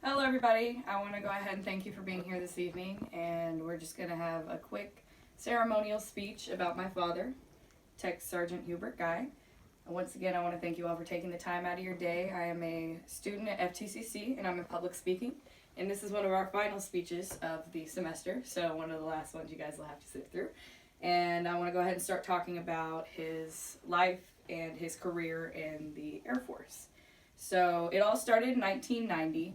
Hello, everybody. I want to go ahead and thank you for being here this evening, and we're just going to have a quick ceremonial speech about my father, Tech Sergeant Hubert Guy. And once again, I want to thank you all for taking the time out of your day. I am a student at FTCC, and I'm in public speaking, and this is one of our final speeches of the semester, so one of the last ones you guys will have to sit through. And I want to go ahead and start talking about his life and his career in the Air Force. So it all started in 1990.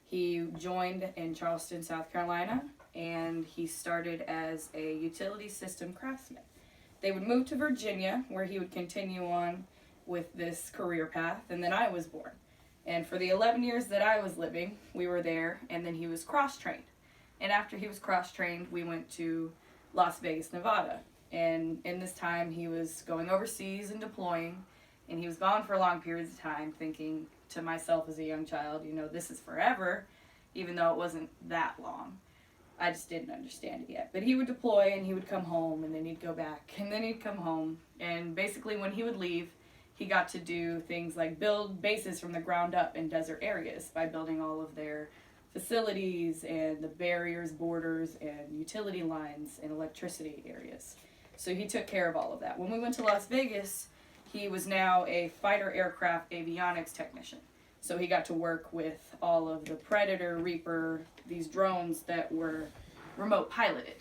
He joined in Charleston, South Carolina, and he started as a utility system craftsman. They would move to Virginia, where he would continue on with this career path, and then I was born. And for the 11 years that I was living, we were there, and then he was cross-trained. And after he was cross-trained, we went to Las Vegas, Nevada. And in this time, he was going overseas and deploying, and he was gone for long periods of time, thinking to myself as a young child, this is forever, even though it wasn't that long. I just didn't understand it yet. But he would deploy, and he would come home, and then he'd go back, and then he'd come home. And basically, when he would leave, he got to do things like build bases from the ground up in desert areas by building all of their facilities and the barriers, borders, and utility lines and electricity areas. So he took care of all of that. When we went to Las Vegas, he was now a fighter aircraft avionics technician. So he got to work with all of the Predator, Reaper, these drones that were remote piloted,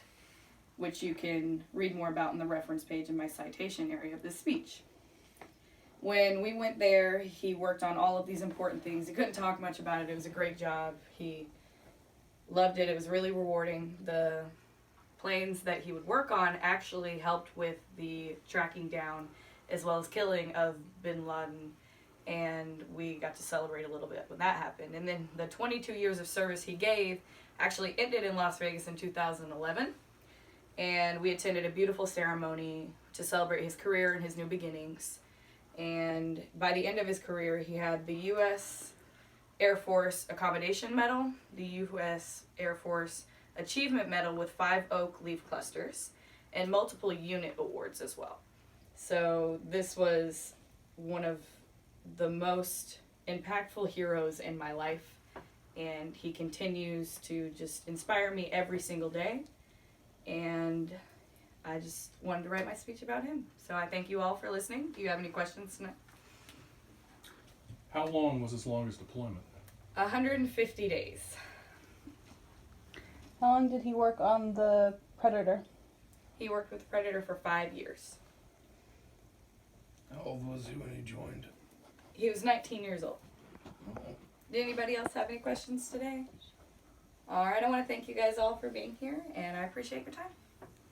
which you can read more about in the reference page in my citation area of this speech. When we went there, he worked on all of these important things. He couldn't talk much about it. It was a great job. He loved it. It was really rewarding. The planes that he would work on actually helped with the tracking down as well as killing of bin Laden, and we got to celebrate a little bit when that happened. And then the 22 years of service he gave actually ended in Las Vegas in 2011, and we attended a beautiful ceremony to celebrate his career and his new beginnings. And by the end of his career, he had the U.S. Air Force Accommodation Medal, the U.S. Air Force Achievement Medal with 5 oak leaf clusters, and multiple unit awards as well. So this was one of the most impactful heroes in my life, and he continues to just inspire me every single day. And I just wanted to write my speech about him. So I thank you all for listening. Do you have any questions tonight? How long was his longest deployment? 150 days. How long did he work on the Predator? He worked with Predator for 5 years. How old was he when he joined? He was 19 years old. Oh. Did anybody else have any questions today? All right, I want to thank you guys all for being here, and I appreciate your time.